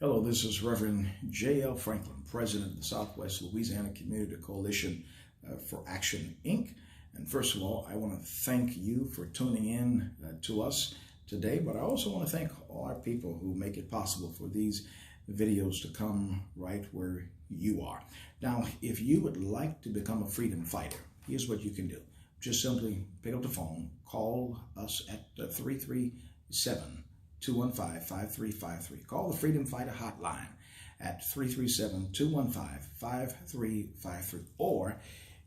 Hello, this is Reverend J.L. Franklin, President of the Southwest Louisiana Community Coalition for Action, Inc. And first of all, I want to thank you for tuning in to us today, but I also want to thank all our people who make it possible for these videos to come right where you are. Now, if you would like to become a freedom fighter, here's what you can do. Just simply pick up the phone, call us at 337-215-5353. Call the Freedom Fighter hotline at 337-215-5353. Or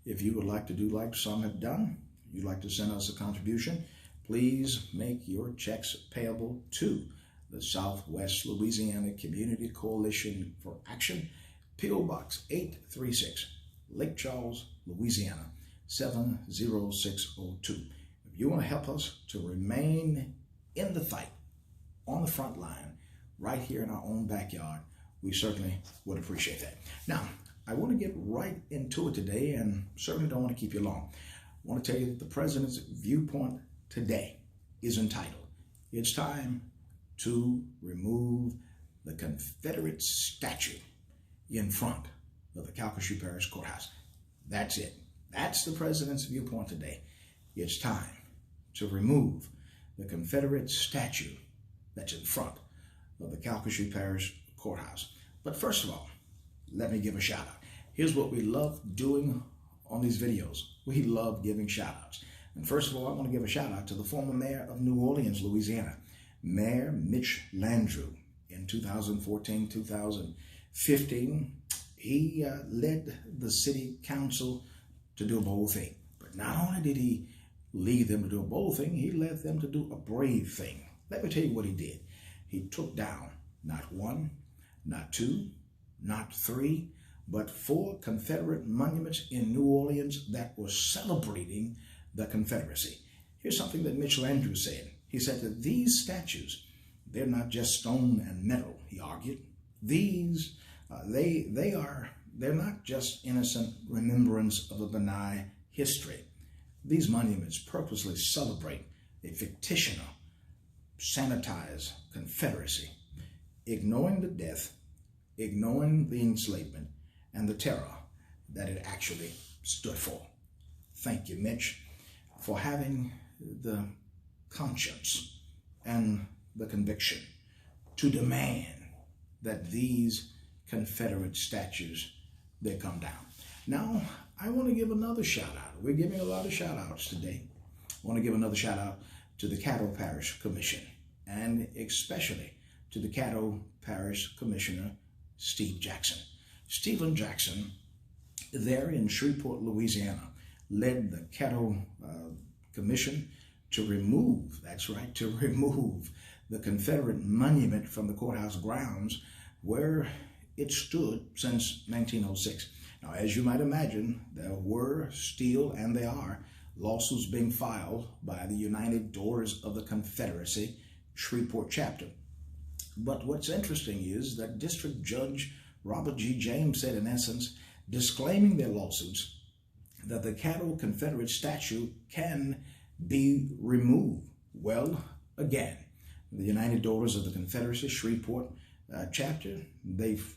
if you would like to do like some have done, you'd like to send us a contribution, please make your checks payable to the Southwest Louisiana Community Coalition for Action, P.O. Box 836, Lake Charles, Louisiana 70602. If you want to help us to remain in the fight, on the front line, right here in our own backyard, we certainly would appreciate that. Now, I want to get right into it today, and certainly don't want to keep you long. I want to tell you that the President's viewpoint today is entitled, "It's Time to Remove the Confederate Statue in Front of the CALCASIEU Parish Courthouse." That's it. That's the President's viewpoint today. It's time to remove the Confederate statue that's in front of the CALCASIEU Parish Courthouse. But first of all, let me give a shout out. Here's what we love doing on these videos. We love giving shout outs. And first of all, I want to give a shout out to the former mayor of New Orleans, Louisiana, Mayor Mitch Landrieu. In 2014, 2015, he led the city council to do a bold thing. But not only did he lead them to do a bold thing, he led them to do a brave thing. Let me tell you what he did. He took down not one, not two, not three, but 4 Confederate monuments in New Orleans that were celebrating the Confederacy. Here's something that Mitch Landrieu said. He said that these statues, they're not just stone and metal, he argued. These, they're not just innocent remembrance of a benign history. These monuments purposely celebrate a fictional, sanitized Confederacy, ignoring the death, ignoring the enslavement, and the terror that it actually stood for. Thank you, Mitch, for having the conscience and the conviction to demand that these Confederate statues, they come down. Now, I want to give another shout out. We're giving a lot of shout outs today. I want to give another shout out to the Caddo Parish Commission, and especially to the Caddo Parish Commissioner, Steve Jackson. Stephen Jackson, there in Shreveport, Louisiana, led the Caddo Commission to remove, that's right, to remove the Confederate monument from the courthouse grounds where it stood since 1906. Now, as you might imagine, there were still, and there are, lawsuits being filed by the United Daughters of the Confederacy, Shreveport chapter. But what's interesting is that District Judge Robert G. James said, in essence, disclaiming their lawsuits, that the Caddo Confederate statue can be removed. Well, again, the United Daughters of the Confederacy, Shreveport chapter, they've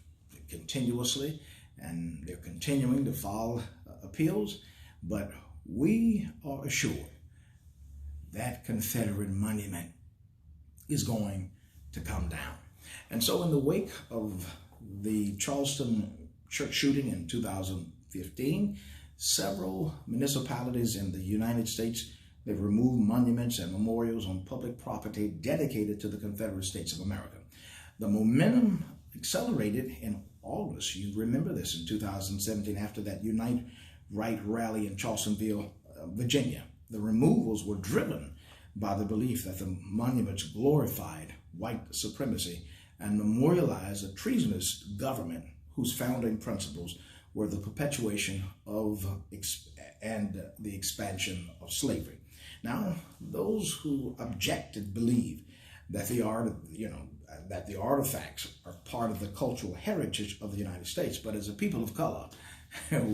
continuously, and they're continuing to file appeals, but we are assured that Confederate monument is going to come down. And so in the wake of the Charleston church shooting in 2015, several municipalities in the United States, they've removed monuments and memorials on public property dedicated to the Confederate States of America. The momentum accelerated in August. You remember this in 2017 after that Unite Right rally in Charlestonville, Virginia. The removals were driven by the belief that the monuments glorified white supremacy and memorialized a treasonous government whose founding principles were the perpetuation of and the expansion of slavery. Now, those who objected believe that the artifacts are part of the cultural heritage of the United States, but as a people of color,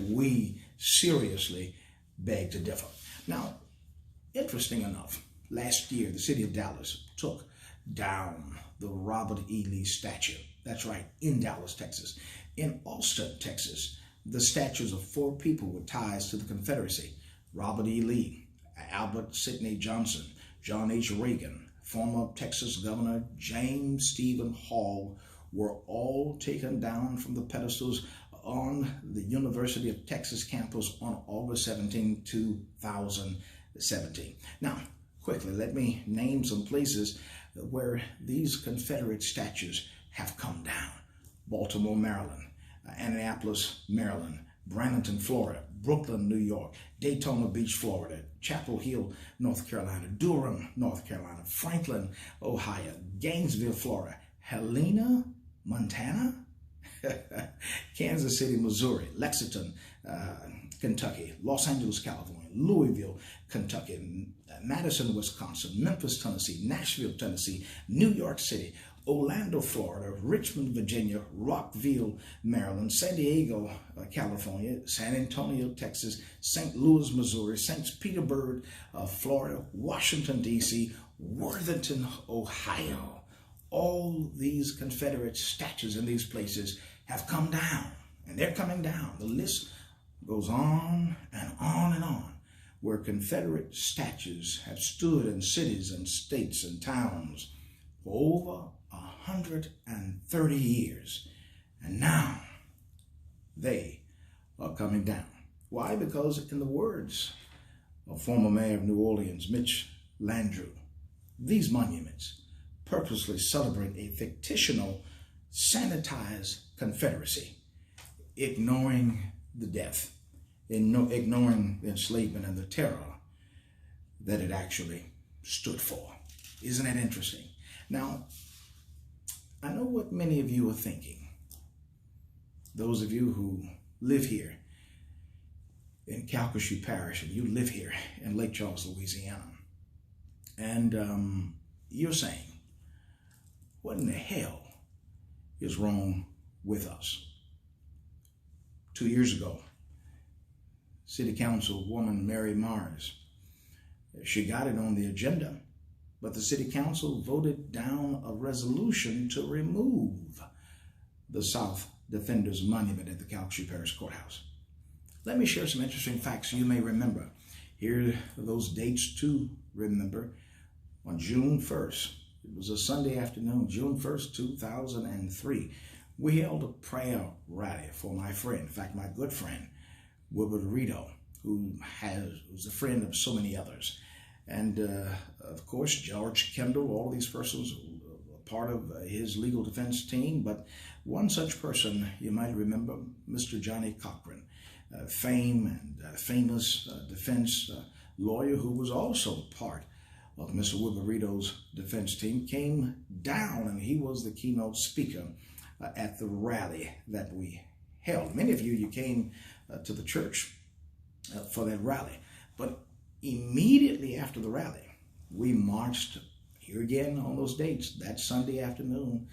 we seriously beg to differ. Now, interesting enough, last year, the city of Dallas took down the Robert E. Lee statue That's right, in Dallas, Texas. In Austin, Texas, the statues of 4 people with ties to the Confederacy: Robert E. Lee, Albert Sidney Johnson, John H. Reagan, former Texas Governor James Stephen Hall, were all taken down from the pedestals on the University of Texas campus on August 17, 2017. Now, quickly, let me name some places where these Confederate statues have come down: Baltimore, Maryland; Annapolis, Maryland; Bradenton, Florida; Brooklyn, New York; Daytona Beach, Florida; Chapel Hill, North Carolina; Durham, North Carolina; Franklin, Ohio; Gainesville, Florida; Helena, Montana; Kansas City, Missouri; Lexington, Kentucky; Los Angeles, California; Louisville, Kentucky; Madison, Wisconsin; Memphis, Tennessee; Nashville, Tennessee; New York City; Orlando, Florida; Richmond, Virginia; Rockville, Maryland; San Diego, California; San Antonio, Texas; St. Louis, Missouri; St. Petersburg, Florida; Washington, D.C., Worthington, Ohio. All these Confederate statues in these places have come down, and they're coming down. The list goes on and on and on, where Confederate statues have stood in cities and states and towns for over 130 years. And now they are coming down. Why? Because in the words of former Mayor of New Orleans, Mitch Landrieu, these monuments purposely celebrate a fictional, sanitized Confederacy, ignoring the death, ignoring the enslavement and the terror that it actually stood for. Isn't that interesting? Now, I know what many of you are thinking. Those of you who live here in CALCASIEU Parish, and you live here in Lake Charles, Louisiana, and you're saying, what in the hell is wrong with us? 2 years ago, City Councilwoman Mary Mars, she got it on the agenda, but the City Council voted down a resolution to remove the South Defenders Monument at the CALCASIEU Parish Courthouse. Let me share some interesting facts you may remember. Here are those dates to remember. On June 1st, it was a Sunday afternoon, June 1st, 2003, we held a prayer rally for my friend, in fact, my good friend, Wilbert Rito, who was a friend of so many others. And of course, George Kendall, all these persons were part of his legal defense team. But one such person, you might remember, Mr. Johnny Cochran, famous defense lawyer who was also part of Mr. Wilbur Rito's defense team, came down, and he was the keynote speaker at the rally that we held. Many of you came to the church for that rally. But immediately after the rally, we marched, here again on those dates, that Sunday afternoon,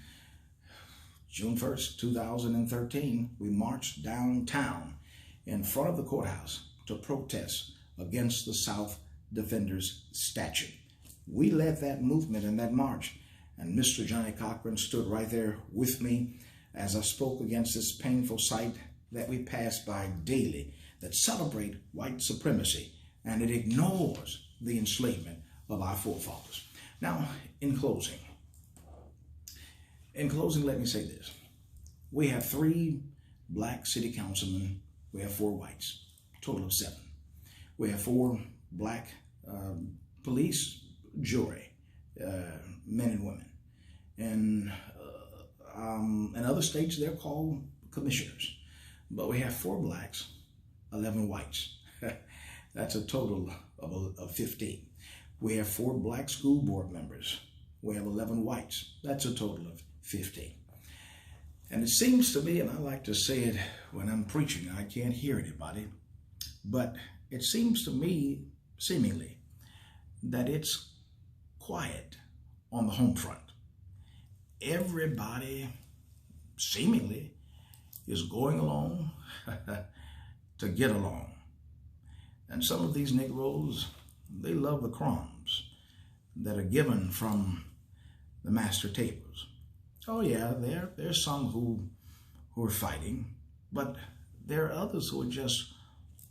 June 1st, 2013, we marched downtown in front of the courthouse to protest against the South Defenders statue. We led that movement and that march, and Mr. Johnny Cochran stood right there with me as I spoke against this painful sight that we pass by daily that celebrate white supremacy, and it ignores the enslavement of our forefathers. Now, in closing, let me say this. We have 3 black city councilmen. We have 4 whites, a total of 7. We have 4 black police jury, men and women. And in other states, they're called commissioners. But we have 4 blacks, 11 whites. That's a total of 15. We have 4 black school board members. We have 11 whites. That's a total of 15. And it seems to me, and I like to say it when I'm preaching, I can't hear anybody, but it seems to me, seemingly, that it's quiet on the home front. Everybody, seemingly, is going along to get along. And some of these Negroes, they love the crumbs that are given from the master tables. Oh yeah, there's some who are fighting, but there are others who are just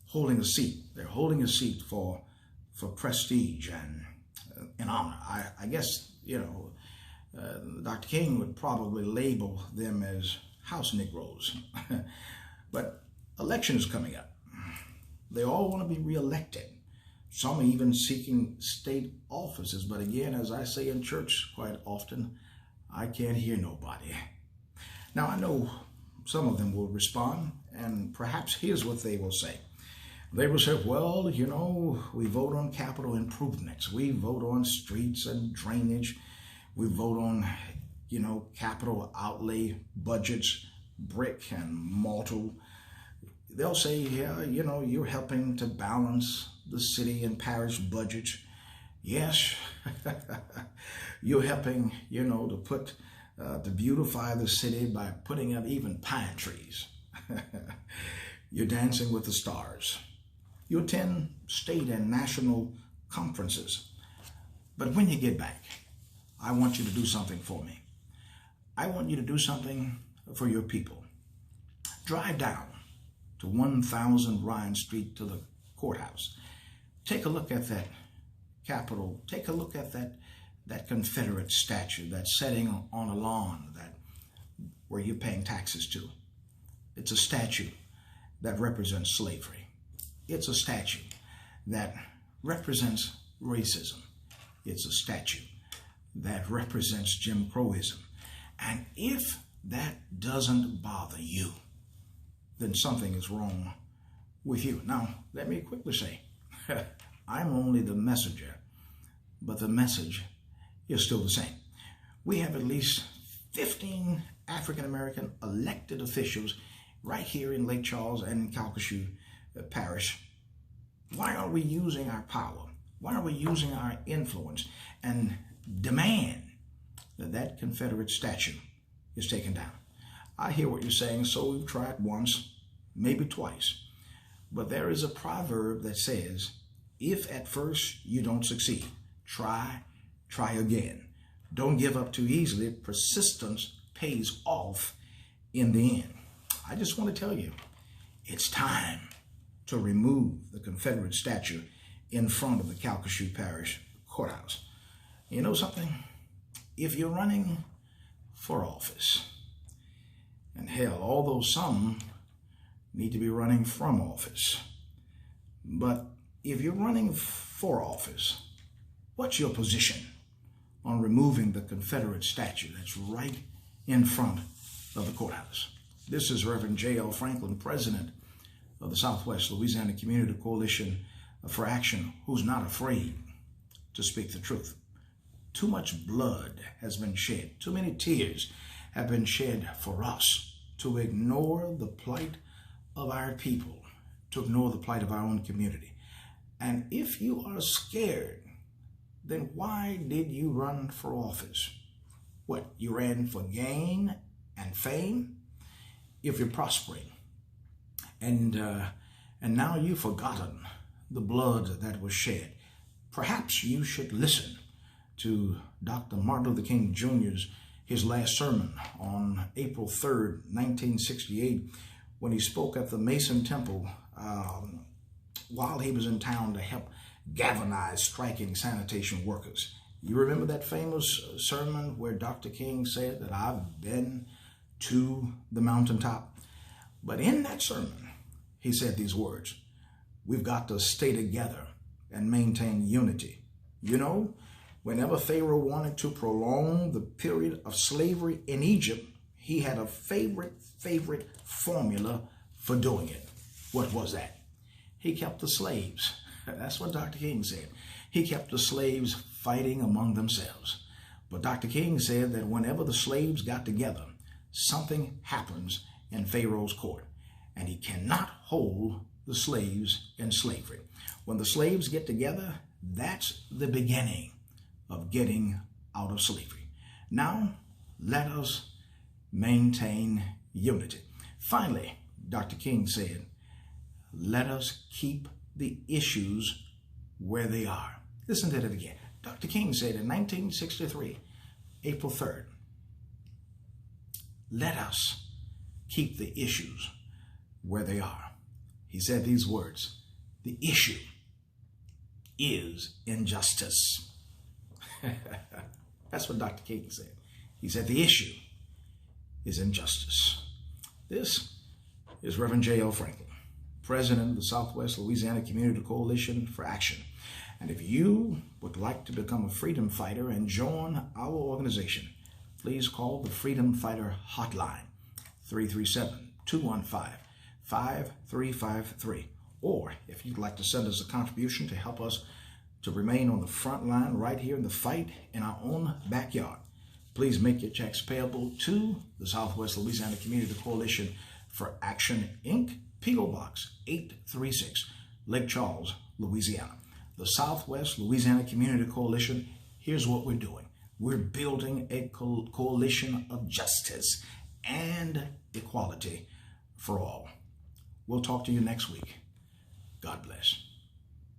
holding a seat. They're holding a seat for prestige and honor. I guess, Dr. King would probably label them as house Negroes. But election is coming up. They all want to be reelected. Some are even seeking state offices. But again, as I say in church quite often, I can't hear nobody. Now, I know some of them will respond, and perhaps here's what they will say. They will say, well, we vote on capital improvements. We vote on streets and drainage. We vote on, capital outlay budgets, brick and mortar. They'll say, yeah, you're helping to balance the city and parish budgets. Yes, you're helping, to beautify the city by putting up even pine trees. You're dancing with the stars. You attend state and national conferences. But when you get back, I want you to do something for me. I want you to do something for your people. Drive down to 1000 Ryan Street to the courthouse. Take a look at that Capitol. Take a look at that Confederate statue that's sitting on a lawn where you're paying taxes to. It's a statue that represents slavery. It's a statue that represents racism. It's a statue that represents Jim Crowism. And if that doesn't bother you, then something is wrong with you. Now, let me quickly say, I'm only the messenger, but the message is still the same. We have at least 15 African-American elected officials right here in Lake Charles and in CALCASIEU Parish. Why aren't we using our power? Why aren't we using our influence and demand that Confederate statue is taken down? I hear what you're saying, so we've tried once, maybe twice. But there is a proverb that says, if at first you don't succeed, try again. Don't give up too easily. Persistence pays off in the end. I just want to tell you, it's time to remove the Confederate statue in front of the CALCASIEU Parish Courthouse. You know something? If you're running for office, and hell, although some need to be running from office, but if you're running for office, what's your position on removing the Confederate statue that's right in front of the courthouse? This is Reverend J.L. Franklin, president of the Southwest Louisiana Community Coalition for Action, who's not afraid to speak the truth. Too much blood has been shed. Too many tears have been shed for us to ignore the plight of our people, to ignore the plight of our own community. And if you are scared, then why did you run for office? What, you ran for gain and fame? If you're prospering, and now you've forgotten the blood that was shed, perhaps you should listen to Dr. Martin Luther King Jr.'s his last sermon on April 3rd, 1968, when he spoke at the Mason Temple while he was in town to help galvanize striking sanitation workers. You remember that famous sermon where Dr. King said that I've been to the mountaintop? But in that sermon, he said these words: we've got to stay together and maintain unity. You know, whenever Pharaoh wanted to prolong the period of slavery in Egypt, he had a favorite formula for doing it. What was that? He kept the slaves. That's what Dr. King said. He kept the slaves fighting among themselves. But Dr. King said that whenever the slaves got together, something happens in Pharaoh's court, and he cannot hold the slaves in slavery. When the slaves get together, that's the beginning of getting out of slavery. Now, let us maintain unity. Finally, Dr. King said, let us keep the issues where they are. Listen to that again. Dr. King said in 1963, April 3rd, let us keep the issues where they are. He said these words, the issue is injustice. That's what Dr. King said. He said the issue is injustice. This is Reverend J.L. Franklin, President of the Southwest Louisiana Community Coalition for Action. And if you would like to become a freedom fighter and join our organization, please call the Freedom Fighter Hotline, 337-215-5353. Or if you'd like to send us a contribution to help us to remain on the front line right here in the fight in our own backyard, please make your checks payable to the Southwest Louisiana Community Coalition for Action, Inc., P.O. Box 836, Lake Charles, Louisiana. The Southwest Louisiana Community Coalition, here's what we're doing. We're building a coalition of justice and equality for all. We'll talk to you next week. God bless.